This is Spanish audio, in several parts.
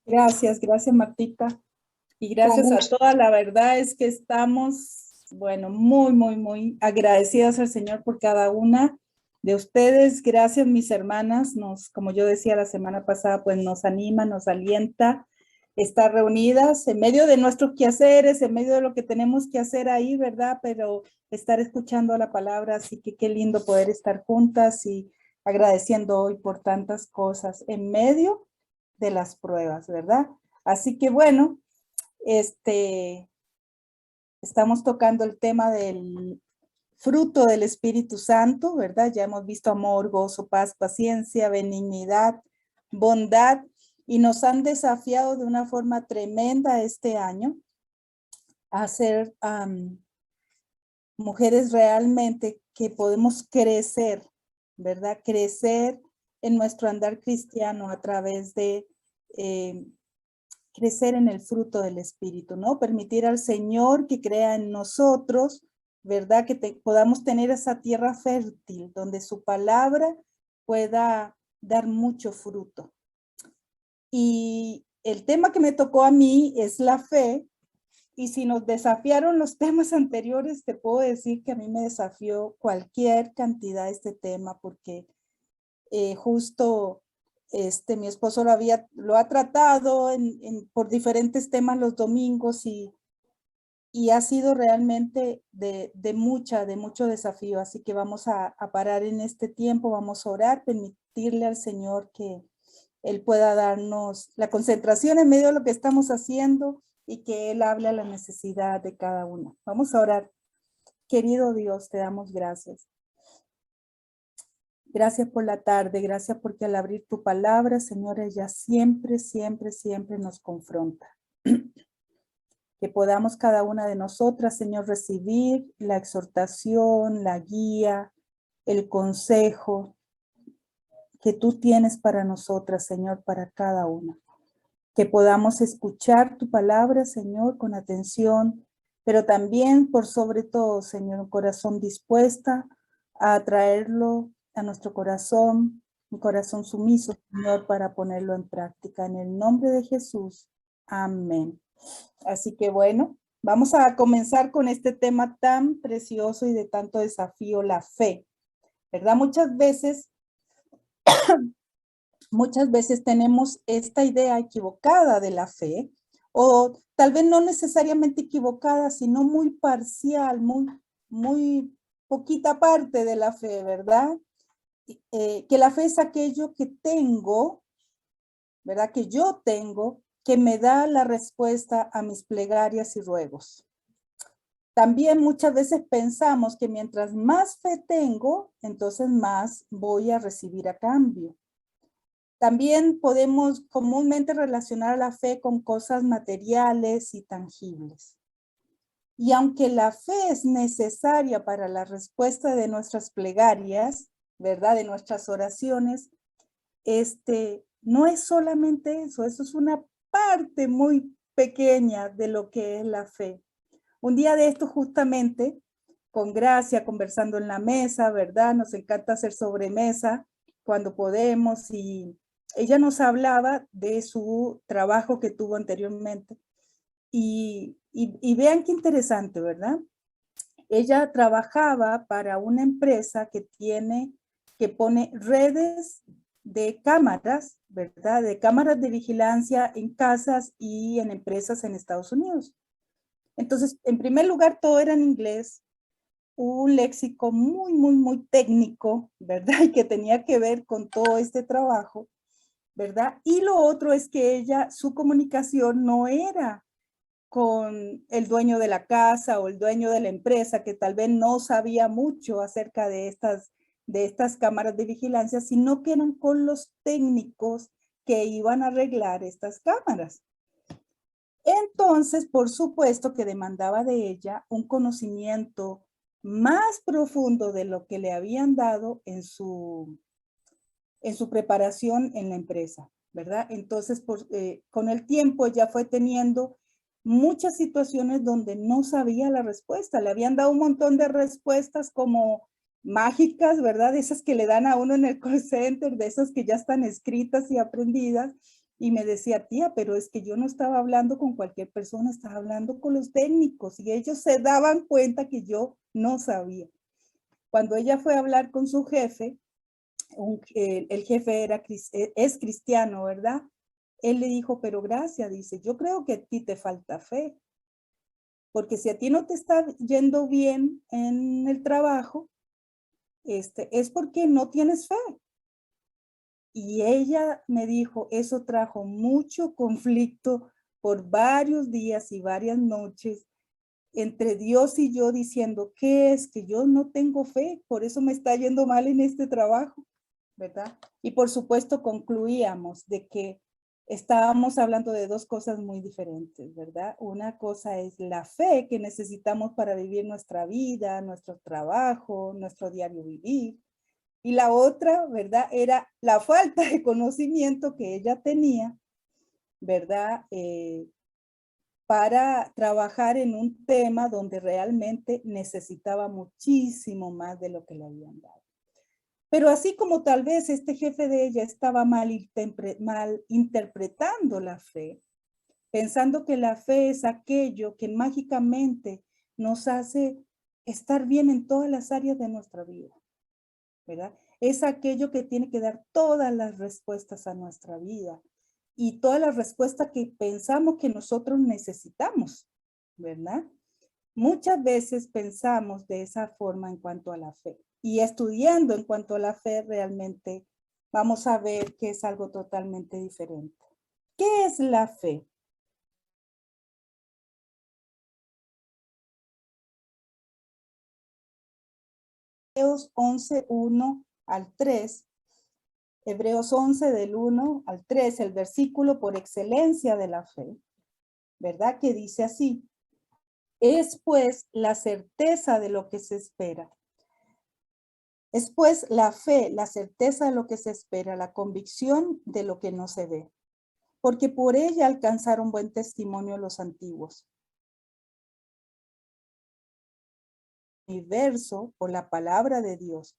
Gracias, gracias Martita. Y Con gracias a gusto. todas. La verdad es que estamos, bueno, muy agradecidas al Señor por cada una de ustedes. Gracias, mis hermanas. Como yo decía la semana pasada, pues nos anima, nos alienta estar reunidas en medio de nuestros quehaceres, en medio de lo que tenemos que hacer ahí, ¿verdad? Pero estar escuchando la palabra, así que qué lindo poder estar juntas y agradeciendo hoy por tantas cosas en medio de las pruebas, ¿verdad? Así que bueno, este, estamos tocando el tema del fruto del Espíritu Santo, ¿verdad? Ya hemos visto amor, gozo, paz, paciencia, benignidad, bondad, y nos han desafiado de una forma tremenda este año a ser mujeres realmente que podemos crecer, ¿verdad? Crecer en nuestro andar cristiano a través de crecer en el fruto del Espíritu, ¿no? Permitir al Señor que crea en nosotros, ¿verdad? Que podamos tener esa tierra fértil donde su palabra pueda dar mucho fruto. Y el tema que me tocó a mí es la fe. Y si nos desafiaron los temas anteriores, te puedo decir que a mí me desafió cualquier cantidad este tema, porque justo mi esposo lo ha tratado por diferentes temas los domingos y ha sido realmente de mucho desafío. Así que vamos a parar en este tiempo, vamos a orar, permitirle al Señor que Él pueda darnos la concentración en medio de lo que estamos haciendo y que Él hable a la necesidad de cada uno. Vamos a orar. Querido Dios, te damos gracias. Gracias por la tarde, gracias porque al abrir tu palabra, Señor, ella siempre nos confronta. Que podamos cada una de nosotras, Señor, recibir la exhortación, la guía, el consejo que tú tienes para nosotras, Señor, para cada una. Que podamos escuchar tu palabra, Señor, con atención, pero también, por sobre todo, Señor, un corazón dispuesta a traerlo a nuestro corazón, un corazón sumiso, Señor, para ponerlo en práctica. En el nombre de Jesús. Amén. Así que bueno, vamos a comenzar con este tema tan precioso y de tanto desafío, la fe, ¿verdad? Muchas veces tenemos esta idea equivocada de la fe, o tal vez no necesariamente equivocada, sino muy parcial, muy poquita parte de la fe, ¿verdad? Que la fe es aquello que tengo, ¿verdad? Que yo tengo, que me da la respuesta a mis plegarias y ruegos. También muchas veces pensamos que mientras más fe tengo, entonces más voy a recibir a cambio. También podemos comúnmente relacionar la fe con cosas materiales y tangibles. Y aunque la fe es necesaria para la respuesta de nuestras plegarias, ¿verdad? De nuestras oraciones, no es solamente eso es una parte muy pequeña de lo que es la fe. Un día de esto justamente, con Gracia, conversando en la mesa, ¿verdad? Nos encanta hacer sobremesa cuando podemos y ella nos hablaba de su trabajo que tuvo anteriormente. Y vean qué interesante, ¿verdad? Ella trabajaba para una empresa que pone redes de cámaras, ¿verdad? De cámaras de vigilancia en casas y en empresas en Estados Unidos. Entonces, en primer lugar, todo era en inglés, un léxico muy técnico, ¿verdad? Y que tenía que ver con todo este trabajo, ¿verdad? Y lo otro es que su comunicación no era con el dueño de la casa o el dueño de la empresa, que tal vez no sabía mucho acerca de estas cámaras de vigilancia, sino que eran con los técnicos que iban a arreglar estas cámaras. Entonces, por supuesto que demandaba de ella un conocimiento más profundo de lo que le habían dado en su preparación en la empresa, ¿verdad? Entonces, con el tiempo ella fue teniendo muchas situaciones donde no sabía la respuesta. Le habían dado un montón de respuestas como mágicas, ¿verdad? De esas que le dan a uno en el call center, de esas que ya están escritas y aprendidas, Y me decía, tía, pero es que yo no estaba hablando con cualquier persona, estaba hablando con los técnicos y ellos se daban cuenta que yo no sabía. Cuando ella fue a hablar con su jefe, el jefe es cristiano, ¿verdad? Él le dijo, pero gracias, dice, yo creo que a ti te falta fe, porque si a ti no te está yendo bien en el trabajo, es porque no tienes fe. Y ella me dijo, eso trajo mucho conflicto por varios días y varias noches entre Dios y yo diciendo, ¿qué es? Que yo no tengo fe, por eso me está yendo mal en este trabajo, ¿verdad? Y por supuesto concluíamos de que estábamos hablando de dos cosas muy diferentes, ¿verdad? Una cosa es la fe que necesitamos para vivir nuestra vida, nuestro trabajo, nuestro diario vivir. Y la otra, ¿verdad? Era la falta de conocimiento que ella tenía, ¿verdad? Para trabajar en un tema donde realmente necesitaba muchísimo más de lo que le habían dado. Pero así como tal vez este jefe de ella estaba mal interpretando la fe, pensando que la fe es aquello que mágicamente nos hace estar bien en todas las áreas de nuestra vida, ¿verdad? Es aquello que tiene que dar todas las respuestas a nuestra vida y todas las respuestas que pensamos que nosotros necesitamos, ¿verdad? Muchas veces pensamos de esa forma en cuanto a la fe y estudiando en cuanto a la fe realmente vamos a ver que es algo totalmente diferente. ¿Qué es la fe? Hebreos 11, 1 al 3. Hebreos 11 del 1 al 3, el versículo por excelencia de la fe, ¿verdad? Que dice así, es pues la certeza de lo que se espera. Es pues la fe, la certeza de lo que se espera, la convicción de lo que no se ve. Porque por ella alcanzaron buen testimonio los antiguos. Universo por la palabra de Dios,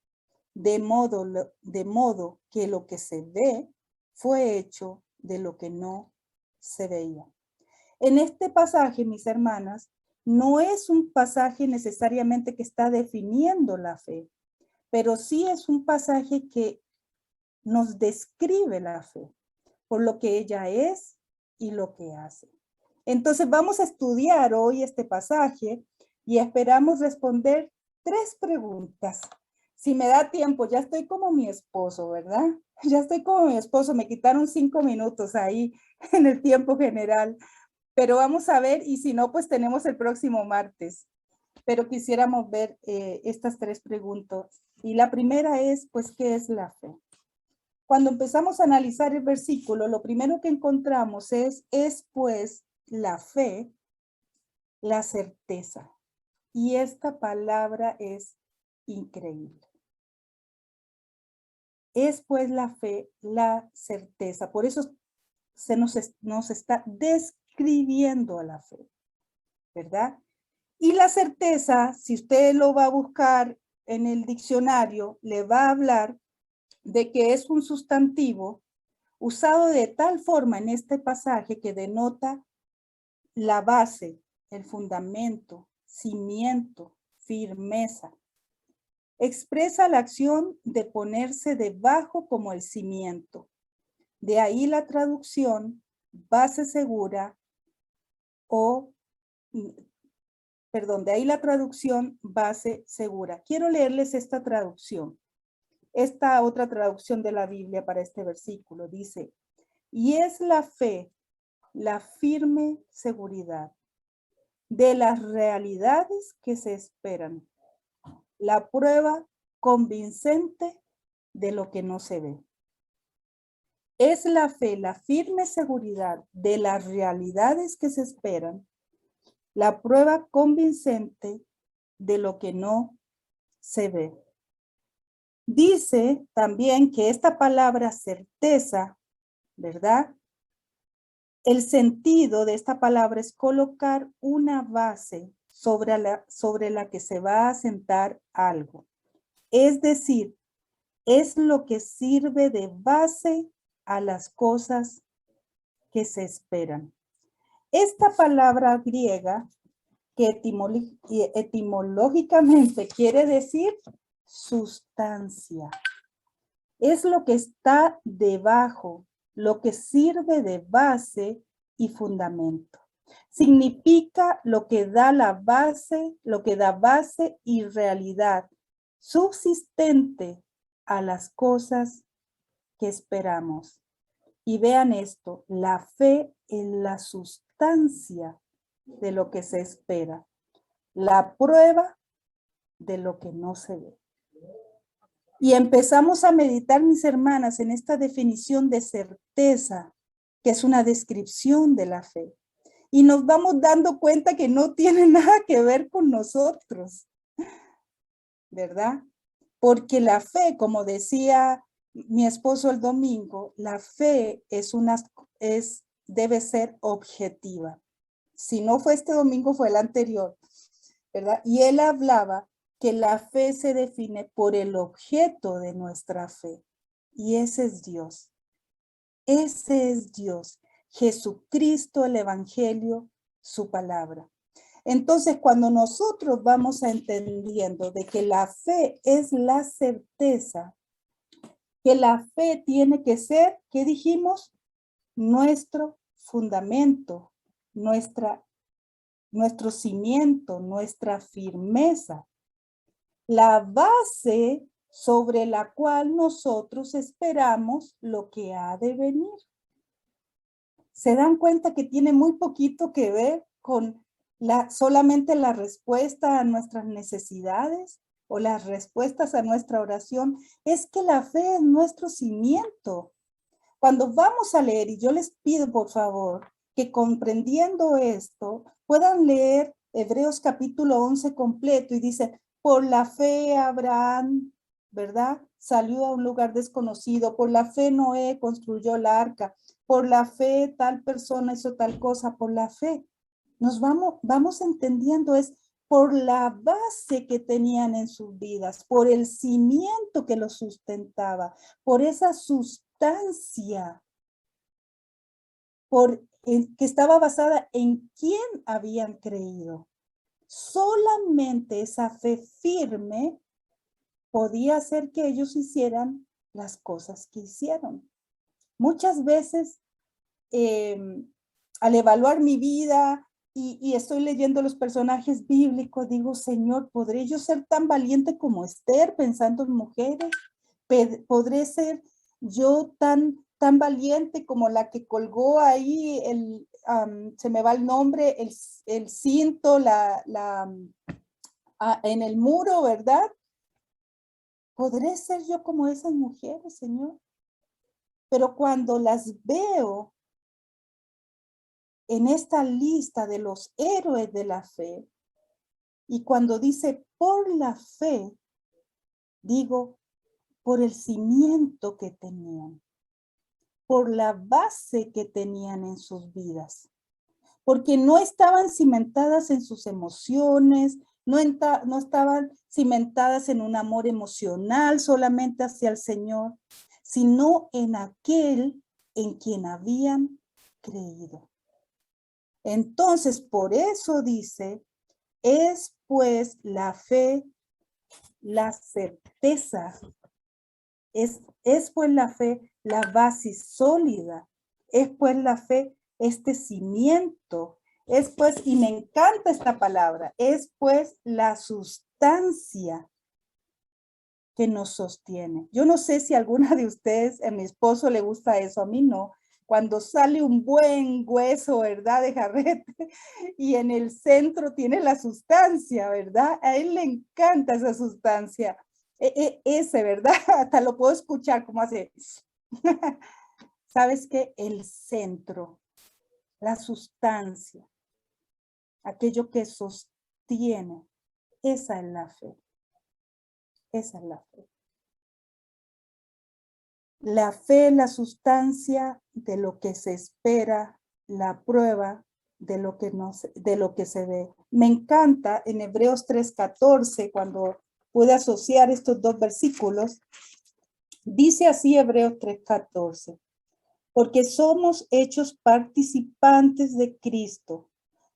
de modo que lo que se ve fue hecho de lo que no se veía. En este pasaje, mis hermanas, no es un pasaje necesariamente que está definiendo la fe, pero sí es un pasaje que nos describe la fe, por lo que ella es y lo que hace. Entonces vamos a estudiar hoy este pasaje y esperamos responder 3 preguntas. Si me da tiempo, ya estoy como mi esposo, ¿verdad? Ya estoy como mi esposo, me quitaron 5 minutos ahí en el tiempo general, pero vamos a ver y si no, pues tenemos el próximo martes. Pero quisiéramos ver estas 3 preguntas. Y la primera es, pues, ¿qué es la fe? Cuando empezamos a analizar el versículo, lo primero que encontramos es pues la fe, la certeza. Y esta palabra es increíble. Es pues la fe, la certeza. Por eso nos está describiendo a la fe, ¿verdad? Y la certeza, si usted lo va a buscar en el diccionario, le va a hablar de que es un sustantivo usado de tal forma en este pasaje que denota la base, el fundamento, cimiento, firmeza. Expresa la acción de ponerse debajo como el cimiento. De ahí la traducción base segura o, de ahí la traducción base segura. Quiero leerles esta traducción. Esta otra traducción de la Biblia para este versículo dice, y es la fe, la firme seguridad de las realidades que se esperan, la prueba convincente de lo que no se ve. Es la fe, la firme seguridad de las realidades que se esperan, la prueba convincente de lo que no se ve. Dice también que esta palabra certeza, ¿verdad? El sentido de esta palabra es colocar una base sobre la que se va a asentar algo. Es decir, es lo que sirve de base a las cosas que se esperan. Esta palabra griega que etimológicamente quiere decir sustancia. Es lo que está debajo, lo que sirve de base y fundamento. Significa lo que da la base, lo que da base y realidad subsistente a las cosas que esperamos. Y vean esto, la fe en la sustancia de lo que se espera, la prueba de lo que no se ve. Y empezamos a meditar, mis hermanas, en esta definición de certeza, que es una descripción de la fe. Y nos vamos dando cuenta que no tiene nada que ver con nosotros, ¿verdad? Porque la fe, como decía mi esposo el domingo, la fe debe ser objetiva. Si no fue este domingo, fue el anterior, ¿verdad? Y él hablaba que la fe se define por el objeto de nuestra fe. Y ese es Dios. Ese es Dios. Jesucristo, el Evangelio, su palabra. Entonces, cuando nosotros vamos entendiendo de que la fe es la certeza, que la fe tiene que ser, ¿qué dijimos? Nuestro fundamento, nuestro cimiento, nuestra firmeza. La base sobre la cual nosotros esperamos lo que ha de venir. ¿Se dan cuenta que tiene muy poquito que ver con solamente la respuesta a nuestras necesidades o las respuestas a nuestra oración? Es que la fe es nuestro cimiento. Cuando vamos a leer, y yo les pido por favor que comprendiendo esto puedan leer Hebreos capítulo 11 completo y dice, por la fe Abraham, ¿verdad? Salió a un lugar desconocido, por la fe Noé construyó la arca, por la fe tal persona hizo tal cosa, por la fe. Nos vamos entendiendo, es por la base que tenían en sus vidas, por el cimiento que los sustentaba, por esa sustancia, que estaba basada en quién habían creído. Solamente esa fe firme podía hacer que ellos hicieran las cosas que hicieron. Muchas veces, al evaluar mi vida y estoy leyendo los personajes bíblicos, digo, Señor, ¿podré yo ser tan valiente como Esther pensando en mujeres? ¿Podré ser yo tan valiente como la que colgó ahí se me va el nombre, el cinto, en el muro, ¿verdad? ¿Podré ser yo como esas mujeres, Señor? Pero cuando las veo en esta lista de los héroes de la fe, y cuando dice por la fe, digo por el cimiento que tenían, por la base que tenían en sus vidas, porque no estaban cimentadas en sus emociones, no estaban cimentadas en un amor emocional solamente hacia el Señor, sino en aquel en quien habían creído. Entonces, por eso dice, es pues la fe, la certeza, es pues la fe la base sólida, es pues la fe este cimiento, es pues, y me encanta esta palabra, es pues la sustancia que nos sostiene. Yo no sé si alguna de ustedes, a mi esposo le gusta eso, a mí no. Cuando sale un buen hueso, ¿verdad? De jarrete, y en el centro tiene la sustancia, ¿verdad? A él le encanta esa sustancia. Ese, ¿verdad? Hasta lo puedo escuchar como hace. ¿Sabes qué? El centro, la sustancia, aquello que sostiene, esa es la fe. Esa es la fe. La fe es la sustancia de lo que se espera, la prueba de lo que se ve. Me encanta en Hebreos 3:14, cuando pude asociar estos dos versículos, dice así Hebreos 3:14. porque somos hechos participantes de Cristo,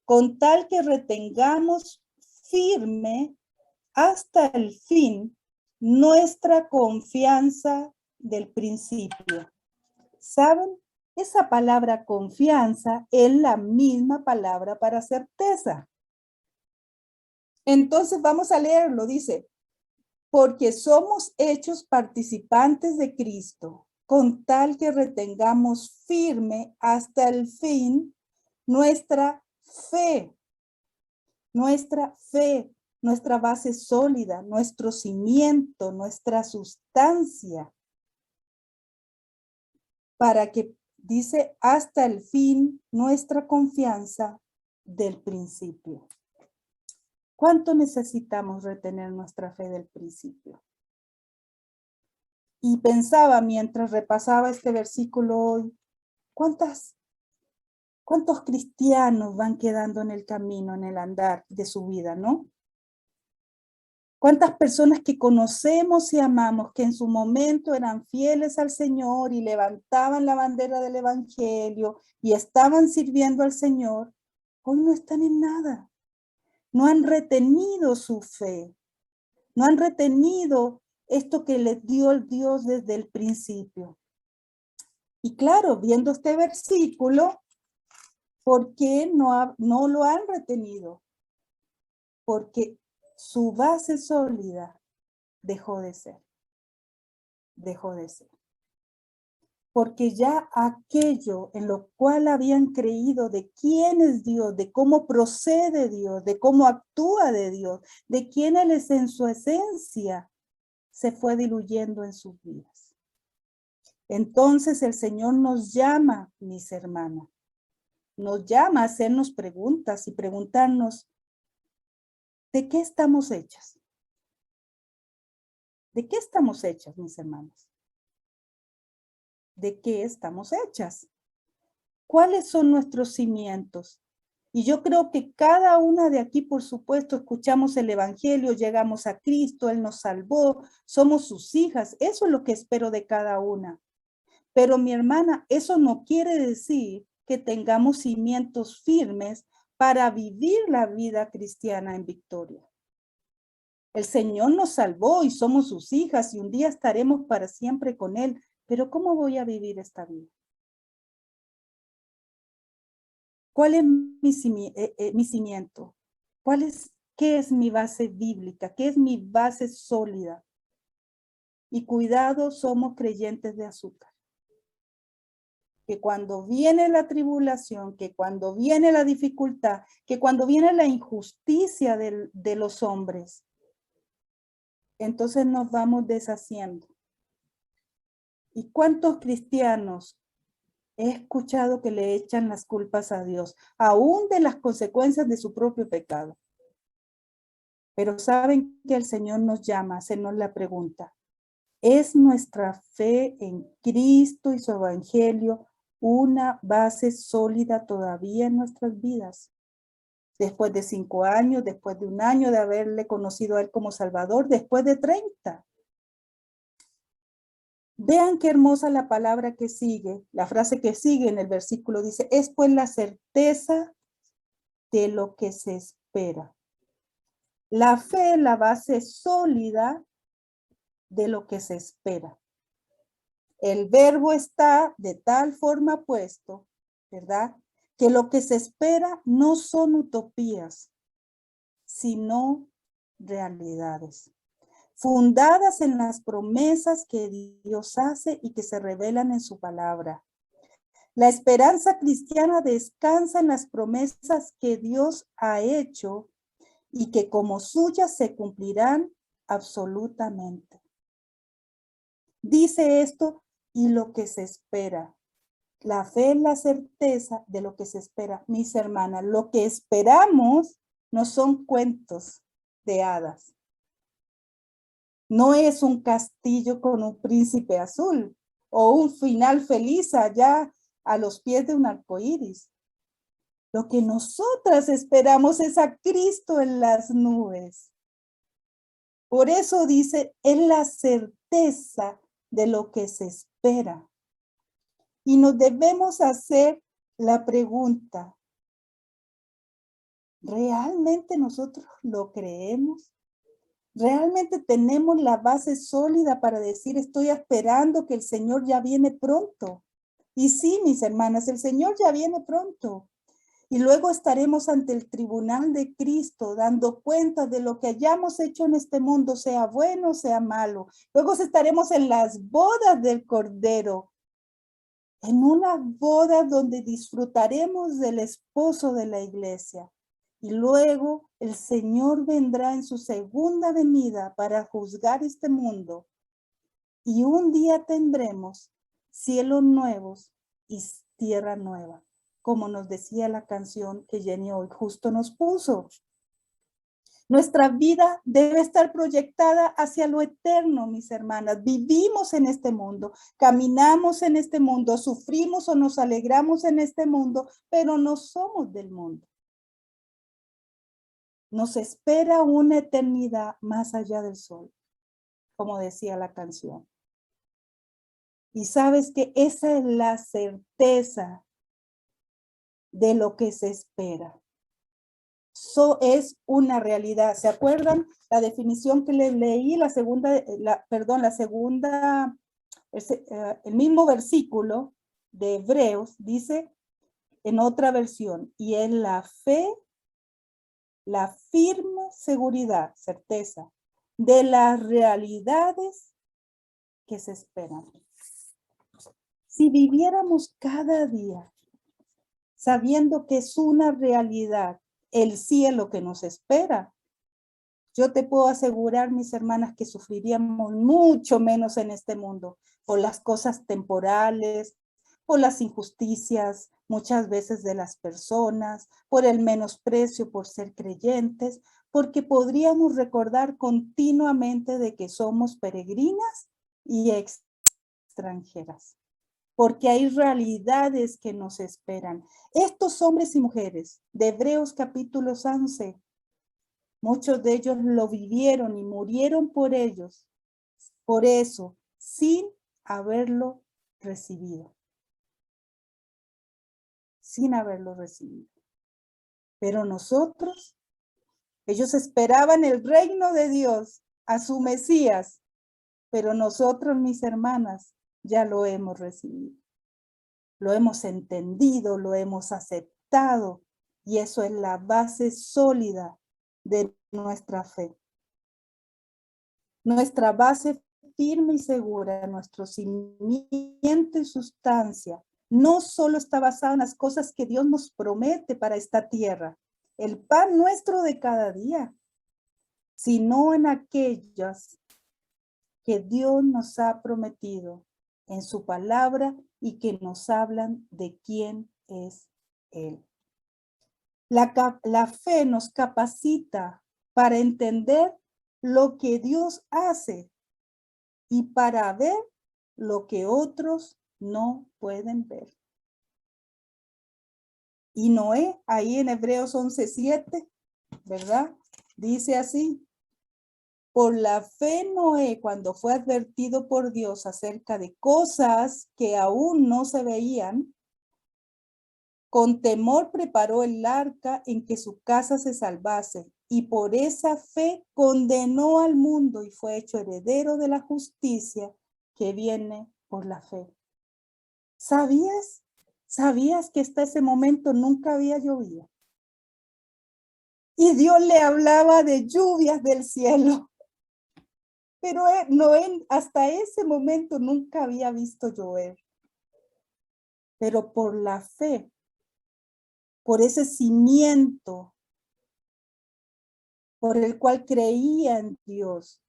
con tal que retengamos firme hasta el fin nuestra confianza del principio. ¿Saben? Esa palabra confianza es la misma palabra para certeza. Entonces vamos a leerlo, dice, porque somos hechos participantes de Cristo, con tal que retengamos firme hasta el fin nuestra fe, nuestra base sólida, nuestro cimiento, nuestra sustancia, para que, dice, hasta el fin nuestra confianza del principio. ¿Cuánto necesitamos retener nuestra fe del principio? Y pensaba mientras repasaba este versículo hoy, ¿cuántos cristianos van quedando en el camino, en el andar de su vida, no? ¿Cuántas personas que conocemos y amamos, que en su momento eran fieles al Señor y levantaban la bandera del Evangelio y estaban sirviendo al Señor, hoy no están en nada? No han retenido su fe, no han retenido esto que les dio el Dios desde el principio. Y claro, viendo este versículo, ¿por qué no lo han retenido? Porque su base sólida dejó de ser. Porque ya aquello en lo cual habían creído de quién es Dios, de cómo procede Dios, de cómo actúa de Dios, de quién Él es en su esencia, se fue diluyendo en sus vidas. Entonces el Señor nos llama, mis hermanas, nos llama a hacernos preguntas y preguntarnos, ¿de qué estamos hechas? ¿De qué estamos hechas, mis hermanas? ¿De qué estamos hechas? ¿Cuáles son nuestros cimientos? Y yo creo que cada una de aquí, por supuesto, escuchamos el Evangelio, llegamos a Cristo, Él nos salvó, somos sus hijas. Eso es lo que espero de cada una. Pero mi hermana, eso no quiere decir que tengamos cimientos firmes para vivir la vida cristiana en victoria. El Señor nos salvó y somos sus hijas y un día estaremos para siempre con Él. Pero ¿cómo voy a vivir esta vida? ¿Cuál es mi cimiento? ¿Qué es mi base bíblica? ¿Qué es mi base sólida? Y cuidado, somos creyentes de azúcar. Que cuando viene la tribulación, que cuando viene la dificultad, que cuando viene la injusticia de los hombres, entonces nos vamos deshaciendo. ¿Y cuántos cristianos he escuchado que le echan las culpas a Dios, aún de las consecuencias de su propio pecado? Pero saben que el Señor nos llama a hacernos la pregunta, ¿es nuestra fe en Cristo y su Evangelio una base sólida todavía en nuestras vidas? Después de 5 años, después de 1 año de haberle conocido a Él como Salvador, después de 30. Vean qué hermosa la palabra que sigue, la frase que sigue en el versículo dice, es pues la certeza de lo que se espera. La fe es la base sólida de lo que se espera. El verbo está de tal forma puesto, ¿verdad? Que lo que se espera no son utopías, sino realidades, fundadas en las promesas que Dios hace y que se revelan en su palabra. La esperanza cristiana descansa en las promesas que Dios ha hecho y que como suyas se cumplirán absolutamente. Dice esto y lo que se espera. La fe es la certeza de lo que se espera. Mis hermanas, lo que esperamos no son cuentos de hadas. No es un castillo con un príncipe azul o un final feliz allá a los pies de un arco iris. Lo que nosotras esperamos es a Cristo en las nubes. Por eso dice, es la certeza de lo que se espera. Y nos debemos hacer la pregunta, ¿realmente nosotros lo creemos? ¿Realmente tenemos la base sólida para decir, estoy esperando que el Señor ya viene pronto? Y sí, mis hermanas, el Señor ya viene pronto. Y luego estaremos ante el tribunal de Cristo, dando cuenta de lo que hayamos hecho en este mundo, sea bueno o sea malo. Luego estaremos en las bodas del Cordero, en una boda donde disfrutaremos del esposo de la iglesia. Y luego el Señor vendrá en su segunda venida para juzgar este mundo. Y un día tendremos cielos nuevos y tierra nueva, como nos decía la canción que Jenny hoy justo nos puso. Nuestra vida debe estar proyectada hacia lo eterno, mis hermanas. Vivimos en este mundo, caminamos en este mundo, sufrimos o nos alegramos en este mundo, pero no somos del mundo. Nos espera una eternidad más allá del sol, como decía la canción. Y sabes que esa es la certeza de lo que se espera. Es una realidad. ¿Se acuerdan la definición que les leí? El mismo versículo de Hebreos dice en otra versión, y es la fe, la firme seguridad, certeza, de las realidades que se esperan. Si viviéramos cada día sabiendo que es una realidad el cielo que nos espera, yo te puedo asegurar, mis hermanas, que sufriríamos mucho menos en este mundo por las cosas temporales, por las injusticias muchas veces de las personas, por el menosprecio por ser creyentes, porque podríamos recordar continuamente de que somos peregrinas y extranjeras, porque hay realidades que nos esperan. Estos hombres y mujeres de Hebreos capítulo 11, muchos de ellos lo vivieron y murieron por ellos, por eso, sin haberlo recibido. Sin haberlo recibido. Pero nosotros, ellos esperaban el reino de Dios, a su Mesías, pero nosotros, mis hermanas, ya lo hemos recibido. Lo hemos entendido, lo hemos aceptado, y eso es la base sólida de nuestra fe. Nuestra base firme y segura, nuestro cimiento y sustancia, no solo está basado en las cosas que Dios nos promete para esta tierra, el pan nuestro de cada día, sino en aquellas que Dios nos ha prometido en su palabra y que nos hablan de quién es Él. La fe nos capacita para entender lo que Dios hace y para ver lo que otros no pueden ver. Y Noé, ahí en Hebreos 11:7, ¿verdad? Dice así: por la fe Noé, cuando fue advertido por Dios acerca de cosas que aún no se veían, con temor preparó el arca en que su casa se salvase, y por esa fe condenó al mundo y fue hecho heredero de la justicia que viene por la fe. ¿Sabías? ¿Sabías que hasta ese momento nunca había llovido? Y Dios le hablaba de lluvias del cielo. Pero Noé hasta ese momento nunca había visto llover. Pero por la fe, por ese cimiento por el cual creía en Dios,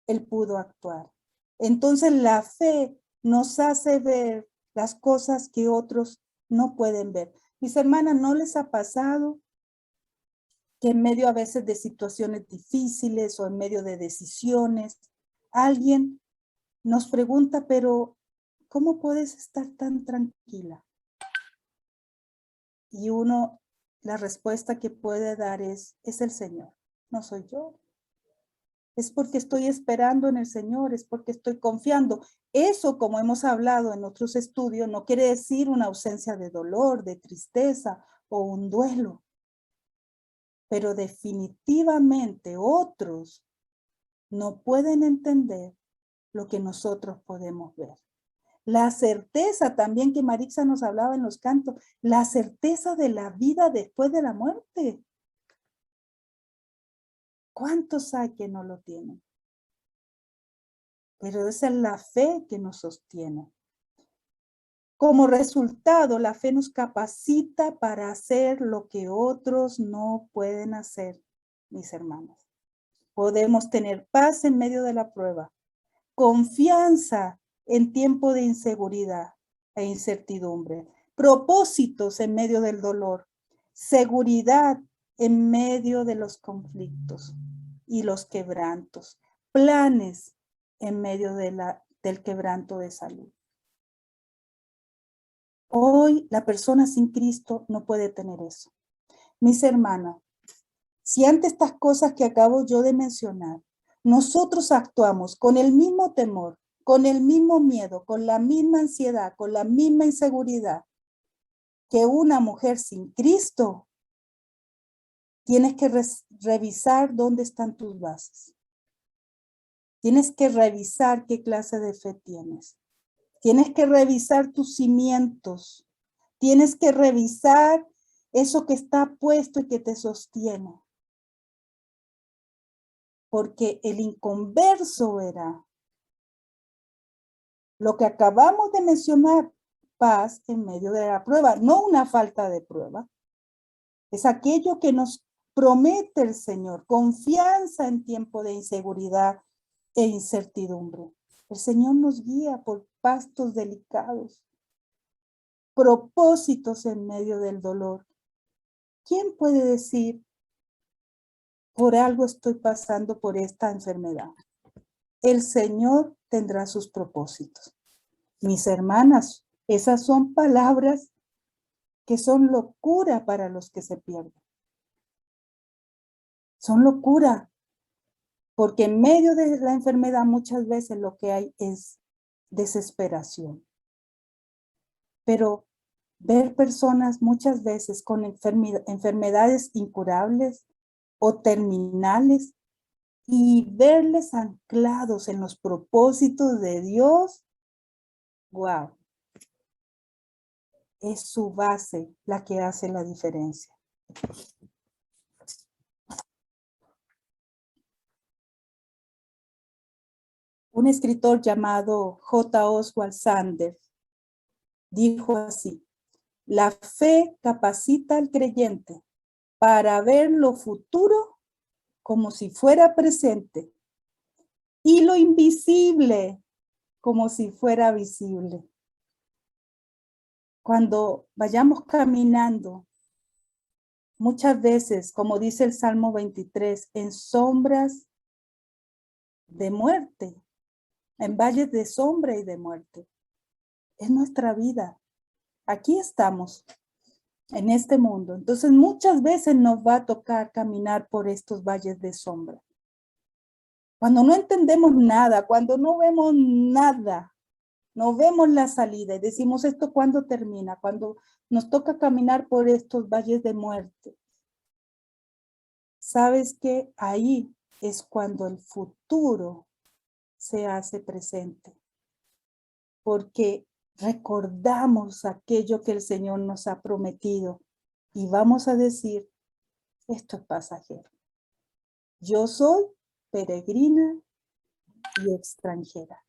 él pudo actuar. Entonces la fe nos hace ver las cosas que otros no pueden ver. Mis hermanas, ¿no les ha pasado que en medio a veces de situaciones difíciles o en medio de decisiones, alguien nos pregunta, pero ¿cómo puedes estar tan tranquila? Y uno, la respuesta que puede dar es el Señor, no soy yo. es porque estoy esperando en el Señor, es porque estoy confiando. Eso, como hemos hablado en otros estudios, no quiere decir una ausencia de dolor, de tristeza o un duelo. Pero definitivamente otros no pueden entender lo que nosotros podemos ver. La certeza también que Marixa nos hablaba en los cantos, la certeza de la vida después de la muerte. ¿Cuántos hay que no lo tienen? Pero esa es la fe que nos sostiene. Como resultado, la fe nos capacita para hacer lo que otros no pueden hacer, mis hermanos. Podemos tener paz en medio de la prueba, confianza en tiempo de inseguridad e incertidumbre, propósitos en medio del dolor, seguridad en medio de los conflictos y los quebrantos, planes en medio del quebranto de salud. Hoy la persona sin Cristo no puede tener eso. Mis hermanas, si ante estas cosas que acabo yo de mencionar, nosotros actuamos con el mismo temor, con el mismo miedo, con la misma ansiedad, con la misma inseguridad que una mujer sin Cristo, tienes que revisar dónde están tus bases. Tienes que revisar qué clase de fe tienes. Tienes que revisar tus cimientos. Tienes que revisar eso que está puesto y que te sostiene. Porque el inconverso verá lo que acabamos de mencionar, paz en medio de la prueba, no una falta de prueba. Es aquello que nos promete el Señor, confianza en tiempo de inseguridad e incertidumbre. El Señor nos guía por pastos delicados, propósitos en medio del dolor. ¿Quién puede decir, por algo estoy pasando por esta enfermedad? El Señor tendrá sus propósitos. Mis hermanas, esas son palabras que son locura para los que se pierden. Son locura, porque en medio de la enfermedad muchas veces lo que hay es desesperación. Pero ver personas muchas veces con enfermedades incurables o terminales y verles anclados en los propósitos de Dios, wow, es su base la que hace la diferencia. Un escritor llamado J. Oswald Sanders dijo así: la fe capacita al creyente para ver lo futuro como si fuera presente y lo invisible como si fuera visible. Cuando vayamos caminando, muchas veces, como dice el Salmo 23, en sombras de muerte, en valles de sombra y de muerte, es nuestra vida. Aquí estamos, en este mundo. Entonces, muchas veces nos va a tocar caminar por estos valles de sombra. Cuando no entendemos nada, cuando no vemos nada, no vemos la salida y decimos, ¿esto cuándo termina? Cuando nos toca caminar por estos valles de muerte. ¿Sabes qué? Ahí es cuando el futuro se hace presente. Porque recordamos aquello que el Señor nos ha prometido y vamos a decir, esto es pasajero. Yo soy peregrina y extranjera.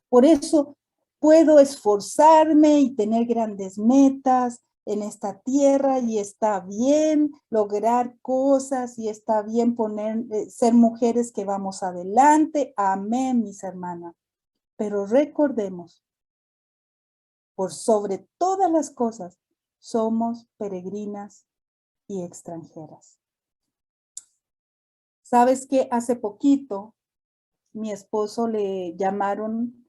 Por eso puedo esforzarme y tener grandes metas en esta tierra y está bien lograr cosas y está bien ser mujeres que vamos adelante. Amén, mis hermanas. Pero recordemos, por sobre todas las cosas, somos peregrinas y extranjeras. ¿Sabes qué? Hace poquito, mi esposo le llamaron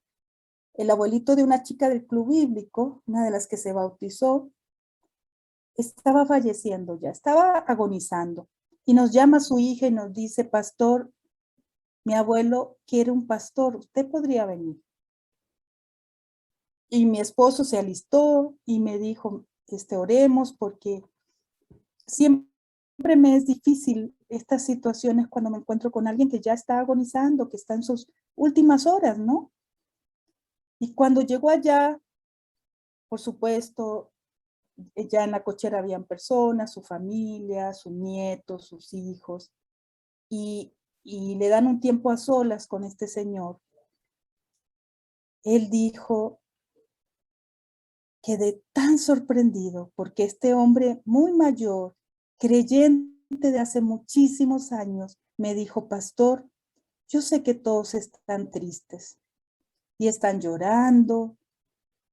el abuelito de una chica del club bíblico, una de las que se bautizó, estaba falleciendo ya, estaba agonizando. Y nos llama su hija y nos dice, pastor, mi abuelo quiere un pastor, usted podría venir. Y mi esposo se alistó y me dijo, oremos porque siempre me es difícil estas situaciones cuando me encuentro con alguien que ya está agonizando, que está en sus últimas horas, ¿no? Y cuando llegó allá, por supuesto, ya en la cochera habían personas, su familia, sus nietos, sus hijos, y le dan un tiempo a solas con este señor. Él dijo, quedé tan sorprendido porque este hombre muy mayor, creyente de hace muchísimos años, me dijo, pastor, yo sé que todos están tristes y están llorando.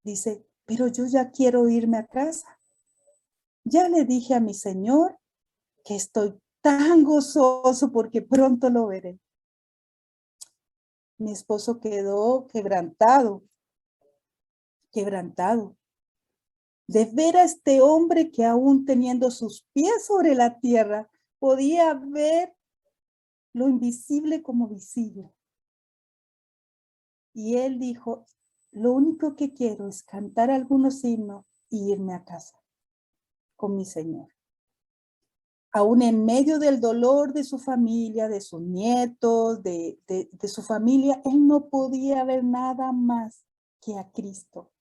Dice, pero yo ya quiero irme a casa. Ya le dije a mi Señor que estoy tan gozoso porque pronto lo veré. Mi esposo quedó quebrantado de ver a este hombre que aún teniendo sus pies sobre la tierra, podía ver lo invisible como visible. Y él dijo, lo único que quiero es cantar algunos himnos y irme a casa con mi Señor. Aún en medio del dolor de su familia, de sus nietos, de su familia, él no podía ver nada más que a Cristo.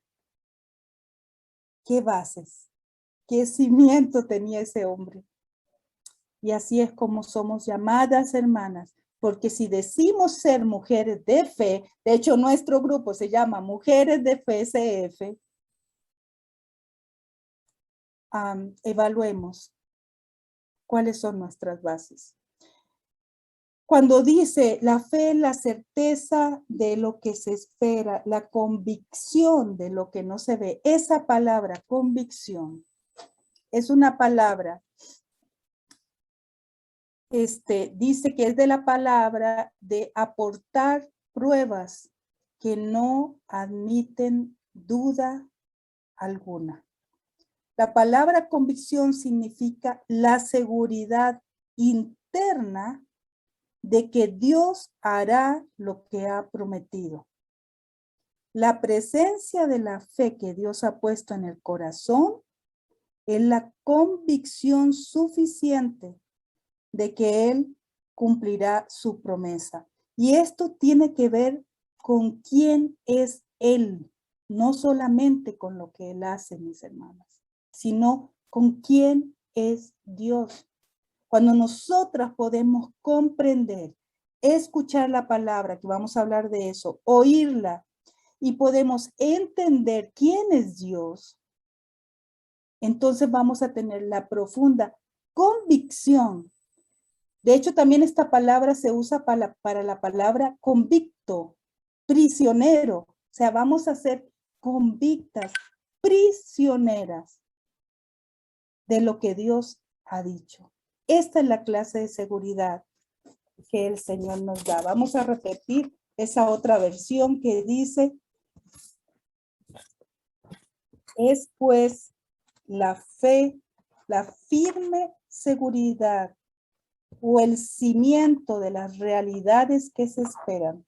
¿Qué bases? ¿Qué cimiento tenía ese hombre? Y así es como somos llamadas, hermanas, porque si decimos ser mujeres de fe, de hecho nuestro grupo se llama Mujeres de Fe CF, evaluemos cuáles son nuestras bases. Cuando dice la fe, la certeza de lo que se espera, la convicción de lo que no se ve, esa palabra convicción es una palabra, dice que es de la palabra de aportar pruebas que no admiten duda alguna. La palabra convicción significa la seguridad interna de que Dios hará lo que ha prometido. La presencia de la fe que Dios ha puesto en el corazón es la convicción suficiente de que Él cumplirá su promesa. Y esto tiene que ver con quién es Él, no solamente con lo que Él hace, mis hermanas, sino con quién es Dios. Cuando nosotras podemos comprender, escuchar la palabra, que vamos a hablar de eso, oírla, y podemos entender quién es Dios, entonces vamos a tener la profunda convicción. De hecho, también esta palabra se usa para la palabra convicto, prisionero. O sea, vamos a ser convictas, prisioneras de lo que Dios ha dicho. Esta es la clase de seguridad que el Señor nos da. Vamos a repetir esa otra versión que dice, es pues la fe, la firme seguridad o el cimiento de las realidades que se esperan,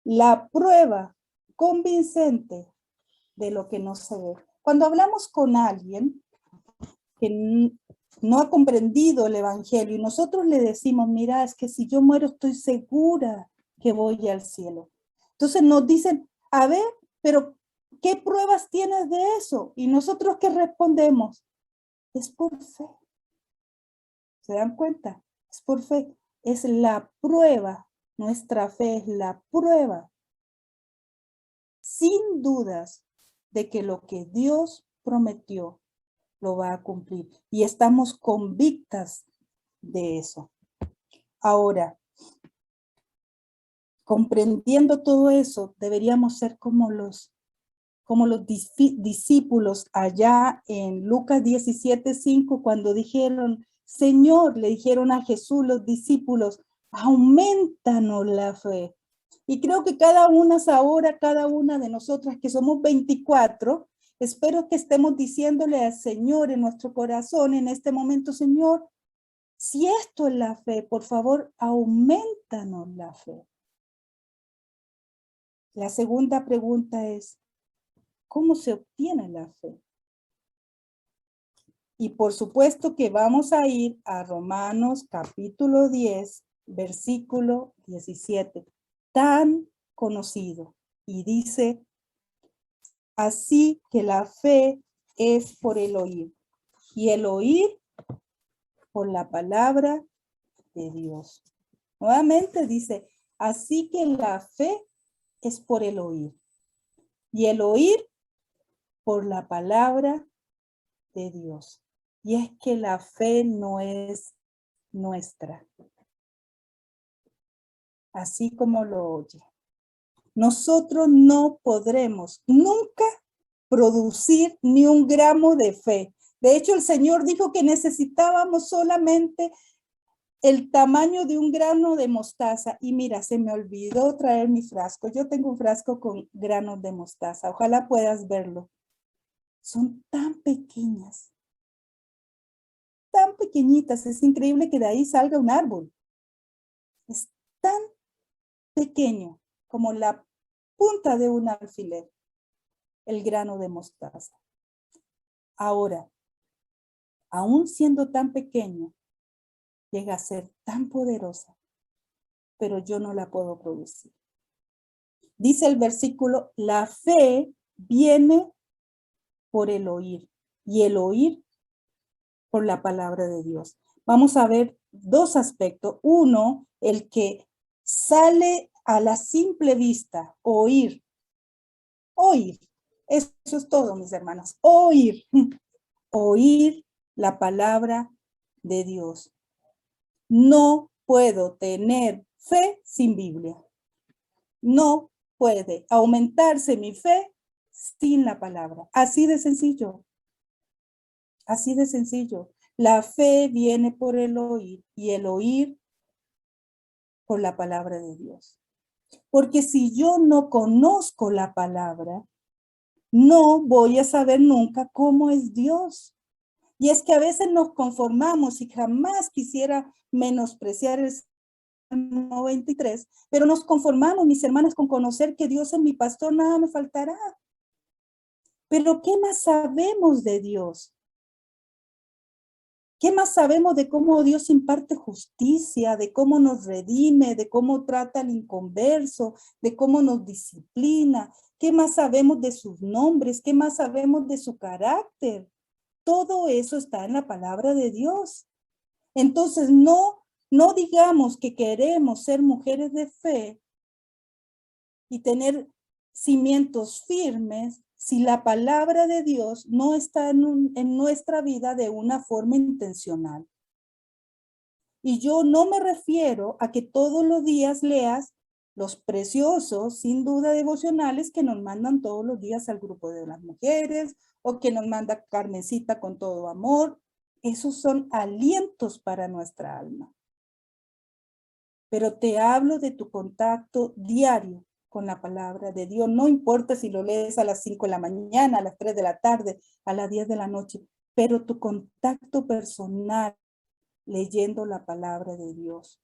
la prueba convincente de lo que no se ve. Cuando hablamos con alguien que no ha comprendido el evangelio y nosotros le decimos, mira, es que si yo muero estoy segura que voy al cielo. Entonces nos dicen, a ver, pero ¿qué pruebas tienes de eso? Y nosotros ¿qué respondemos? Es por fe. ¿Se dan cuenta? Es por fe. Es la prueba. Nuestra fe es la prueba, sin dudas, de que lo que Dios prometió lo va a cumplir. Y estamos convictas de eso. Ahora, comprendiendo todo eso, deberíamos ser como los discípulos allá en Lucas 17:5, cuando dijeron, Señor, le dijeron a Jesús los discípulos, aumentanos la fe. Y creo que cada una de nosotras que somos 24, espero que estemos diciéndole al Señor en nuestro corazón en este momento, Señor, Si esto es la fe, por favor, aumentanos la fe. La segunda pregunta es, ¿cómo se obtiene la fe? Y por supuesto que vamos a ir a Romanos capítulo 10, versículo 17, tan conocido. Y dice, así que la fe es por el oír, y el oír por la palabra de Dios. Nuevamente dice, así que la fe es por el oír, y el oír por la palabra de Dios. Y es que la fe no es nuestra, así como lo oye. Nosotros no podremos nunca producir ni un gramo de fe. De hecho, el Señor dijo que necesitábamos solamente el tamaño de un grano de mostaza. Y mira, se me olvidó traer mi frasco. Yo tengo un frasco con granos de mostaza. Ojalá puedas verlo. Son tan pequeñas, tan pequeñitas. Es increíble que de ahí salga un árbol. Es tan pequeño como la punta de un alfiler, el grano de mostaza. Ahora, aún siendo tan pequeño, llega a ser tan poderosa, pero yo no la puedo producir. Dice el versículo, la fe viene por el oír y el oír por la palabra de Dios. Vamos a ver dos aspectos. Uno, el que sale a la simple vista, oír. Oír. Eso es todo, mis hermanas. Oír. Oír la palabra de Dios. No puedo tener fe sin Biblia. No puede aumentarse mi fe sin la palabra. Así de sencillo. Así de sencillo. La fe viene por el oír y el oír por la palabra de Dios. Porque si yo no conozco la palabra, no voy a saber nunca cómo es Dios. Y es que a veces nos conformamos y jamás quisiera menospreciar el Salmo 23, pero nos conformamos, mis hermanas, con conocer que Dios es mi pastor, nada me faltará. Pero ¿qué más sabemos de Dios? ¿Qué más sabemos de cómo Dios imparte justicia, de cómo nos redime, de cómo trata al inconverso, de cómo nos disciplina? ¿Qué más sabemos de sus nombres? ¿Qué más sabemos de su carácter? Todo eso está en la palabra de Dios. Entonces, no digamos que queremos ser mujeres de fe y tener cimientos firmes si la palabra de Dios no está en nuestra vida de una forma intencional. Y yo no me refiero a que todos los días leas los preciosos, sin duda, devocionales que nos mandan todos los días al grupo de las mujeres o que nos manda Carmencita con todo amor. Esos son alientos para nuestra alma. Pero te hablo de tu contacto diario con la palabra de Dios. No importa si lo lees a las 5 de la mañana, a las 3 de la tarde, a las 10 de la noche, pero tu contacto personal leyendo la palabra de Dios.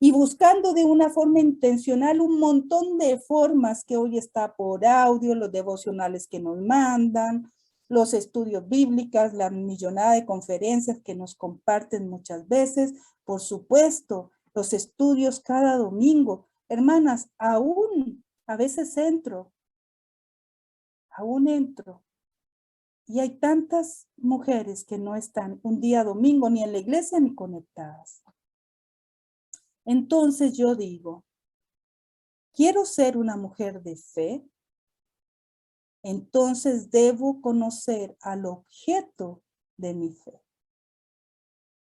Y buscando de una forma intencional un montón de formas que hoy está por audio, los devocionales que nos mandan, los estudios bíblicos, la millonada de conferencias que nos comparten muchas veces, por supuesto, los estudios cada domingo. Hermanas, aún a veces entro. Y hay tantas mujeres que no están un día domingo ni en la iglesia ni conectadas. Entonces yo digo, ¿quiero ser una mujer de fe? Entonces debo conocer al objeto de mi fe.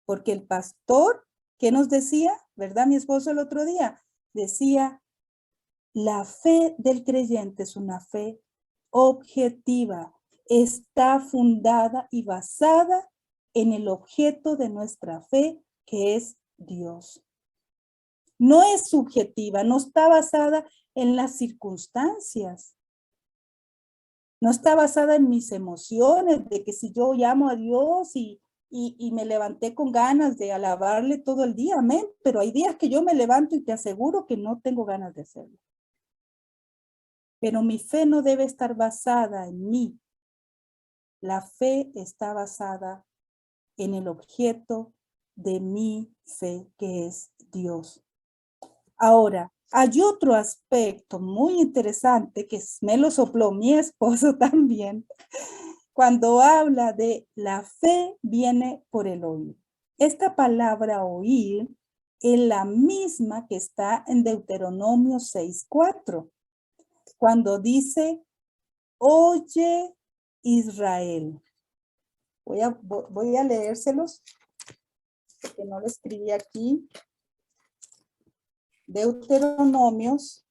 Porque el pastor, ¿qué nos decía? ¿Verdad? Mi esposo el otro día decía, la fe del creyente es una fe objetiva. Está fundada y basada en el objeto de nuestra fe, que es Dios. No es subjetiva, no está basada en las circunstancias. No está basada en mis emociones, de que si yo llamo a Dios y y me levanté con ganas de alabarle todo el día, amén, pero hay días que yo me levanto y te aseguro que no tengo ganas de hacerlo. Pero mi fe no debe estar basada en mí. La fe está basada en el objeto de mi fe, que es Dios. Ahora, hay otro aspecto muy interesante que me lo sopló mi esposo también, cuando habla de la fe viene por el oír. Esta palabra oír es la misma que está en Deuteronomio 6:4, cuando dice, oye Israel. Voy a leérselos, porque no lo escribí aquí. Deuteronomios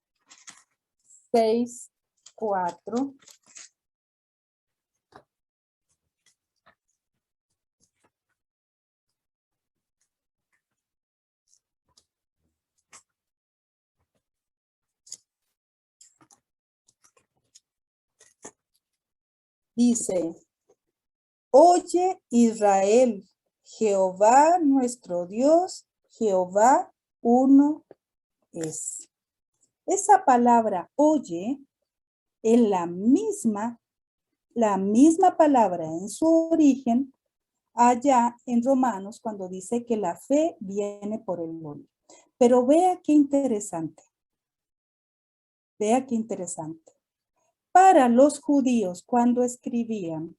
6:4. Dice, oye Israel, Jehová nuestro Dios, Jehová uno es. Esa palabra oye es la misma palabra en su origen allá en Romanos cuando dice que la fe viene por el oír. Pero vea qué interesante. Vea qué interesante. Para los judíos, cuando escribían,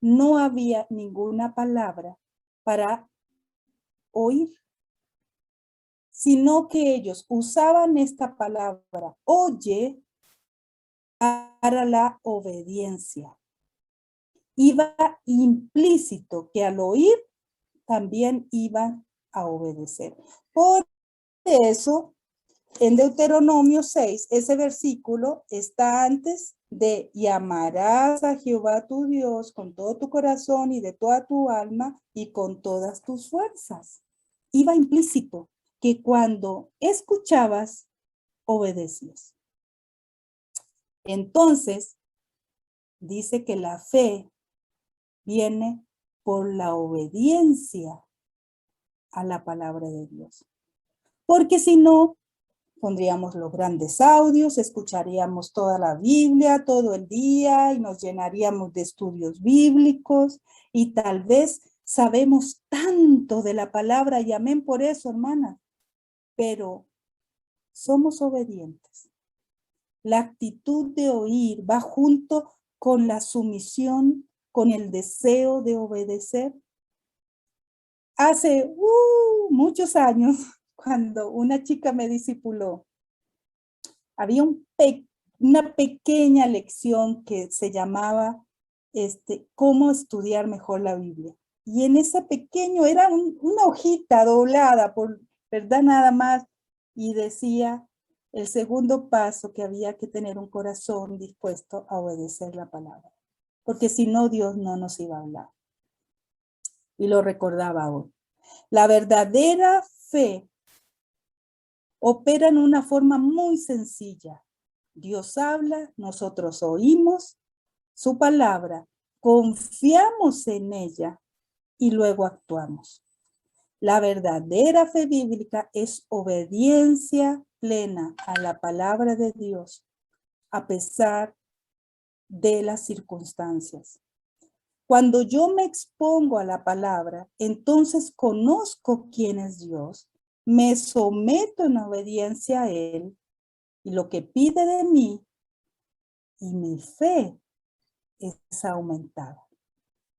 no había ninguna palabra para oír, sino que ellos usaban esta palabra oye para la obediencia. Iba implícito que al oír también iban a obedecer. Por eso, en Deuteronomio 6, ese versículo está antes de y amarás a Jehová tu Dios con todo tu corazón y de toda tu alma y con todas tus fuerzas. Iba implícito que cuando escuchabas, obedecías. Entonces, dice que la fe viene por la obediencia a la palabra de Dios. Porque si no, pondríamos los grandes audios, escucharíamos toda la Biblia todo el día y nos llenaríamos de estudios bíblicos y tal vez sabemos tanto de la palabra y amén por eso, hermana, pero somos obedientes. La actitud de oír va junto con la sumisión, con el deseo de obedecer. Hace muchos años, cuando una chica me discipuló, había una pequeña lección que se llamaba cómo estudiar mejor la Biblia. Y en ese pequeño, era una hojita doblada, por verdad nada más, y decía el segundo paso que había que tener un corazón dispuesto a obedecer la palabra. Porque si no, Dios no nos iba a hablar. Y lo recordaba hoy. La verdadera fe opera en una forma muy sencilla. Dios habla, nosotros oímos su palabra, confiamos en ella y luego actuamos. La verdadera fe bíblica es obediencia plena a la palabra de Dios, a pesar de las circunstancias. Cuando yo me expongo a la palabra, entonces conozco quién es Dios, me someto en obediencia a Él y lo que pide de mí, y mi fe es aumentada.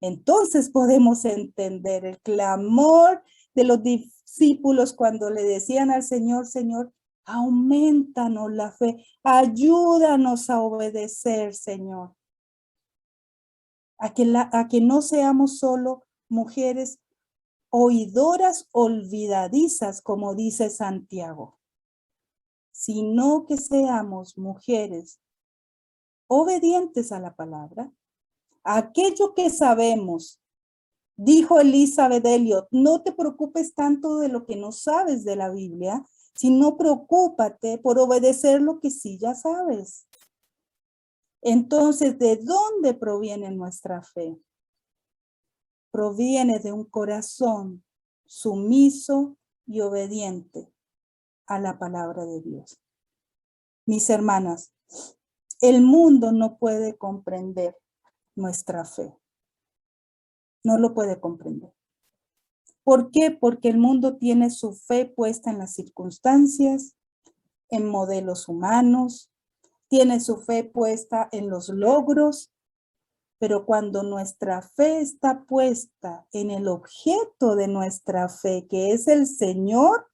Entonces podemos entender el clamor de los discípulos cuando le decían al Señor, Señor, aumentanos la fe, ayúdanos a obedecer, Señor. A que no seamos solo mujeres oidoras olvidadizas, como dice Santiago, sino que seamos mujeres obedientes a la palabra. Aquello que sabemos, dijo Elizabeth Elliot, no te preocupes tanto de lo que no sabes de la Biblia, sino preocúpate por obedecer lo que sí ya sabes. Entonces, ¿de dónde proviene nuestra fe? proviene de un corazón sumiso y obediente a la palabra de Dios. Mis hermanas, el mundo no puede comprender nuestra fe. No lo puede comprender. ¿Por qué? Porque el mundo tiene su fe puesta en las circunstancias, en modelos humanos, tiene su fe puesta en los logros, pero cuando nuestra fe está puesta en el objeto de nuestra fe, que es el Señor,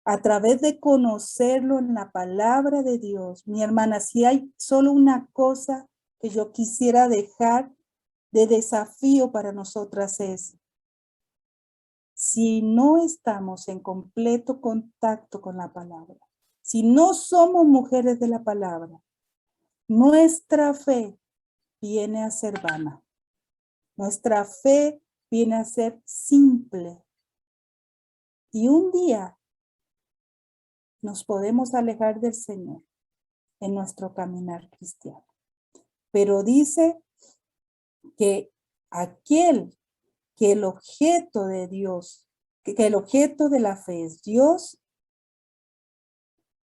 a través de conocerlo en la palabra de Dios, mi hermana, si hay solo una cosa que yo quisiera dejar de desafío para nosotras es, si no estamos en completo contacto con la palabra, si no somos mujeres de la palabra, nuestra fe viene a ser vana. Nuestra fe viene a ser simple. Y un día nos podemos alejar del Señor en nuestro caminar cristiano. Pero dice que aquel que el objeto de Dios, que el objeto de la fe es Dios,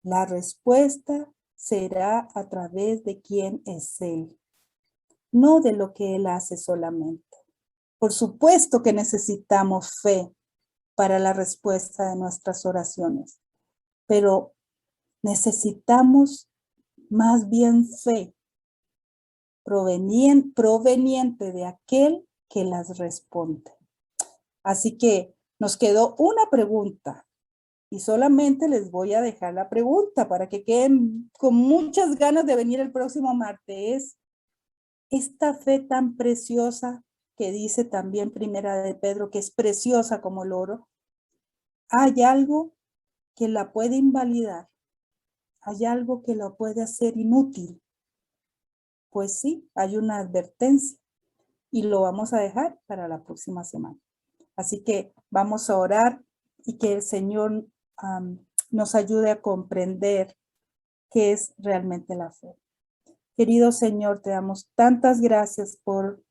la respuesta será a través de quién es Él, no de lo que Él hace solamente. Por supuesto que necesitamos fe para la respuesta de nuestras oraciones, pero necesitamos más bien fe proveniente de aquel que las responde. Así que nos quedó una pregunta y solamente les voy a dejar la pregunta para que queden con muchas ganas de venir el próximo martes. Esta fe tan preciosa que dice también Primera de Pedro, que es preciosa como el oro, ¿hay algo que la puede invalidar? ¿Hay algo que la puede hacer inútil? Pues sí, hay una advertencia y lo vamos a dejar para la próxima semana. Así que vamos a orar y que el Señor nos ayude a comprender qué es realmente la fe. Querido Señor, te damos tantas gracias por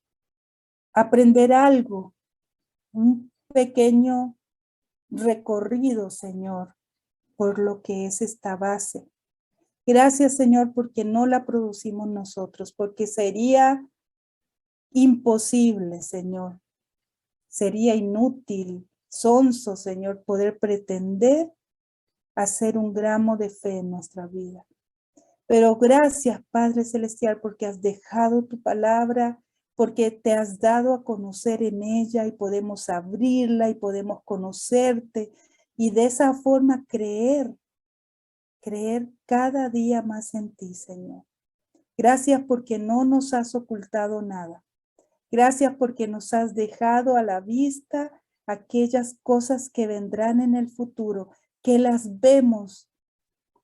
aprender algo, un pequeño recorrido, Señor, por lo que es esta base. Gracias, Señor, porque no la producimos nosotros, porque sería imposible, Señor. Sería inútil, sonso, Señor, poder pretender hacer un gramo de fe en nuestra vida. Pero gracias, Padre Celestial, porque has dejado tu palabra, porque te has dado a conocer en ella y podemos abrirla y podemos conocerte y de esa forma creer cada día más en ti, Señor. Gracias porque no nos has ocultado nada. Gracias porque nos has dejado a la vista aquellas cosas que vendrán en el futuro, que las vemos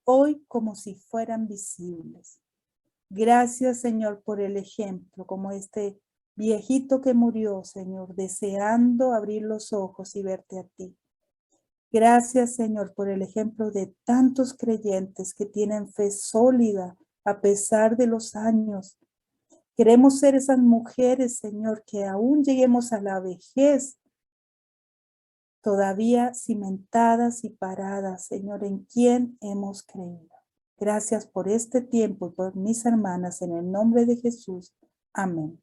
hoy como si fueran visibles. Gracias, Señor, por el ejemplo, como este viejito que murió, Señor, deseando abrir los ojos y verte a ti. Gracias, Señor, por el ejemplo de tantos creyentes que tienen fe sólida a pesar de los años. Queremos ser esas mujeres, Señor, que aún lleguemos a la vejez, todavía cimentadas y paradas, Señor, en quien hemos creído. Gracias por este tiempo y por mis hermanas, en el nombre de Jesús. Amén.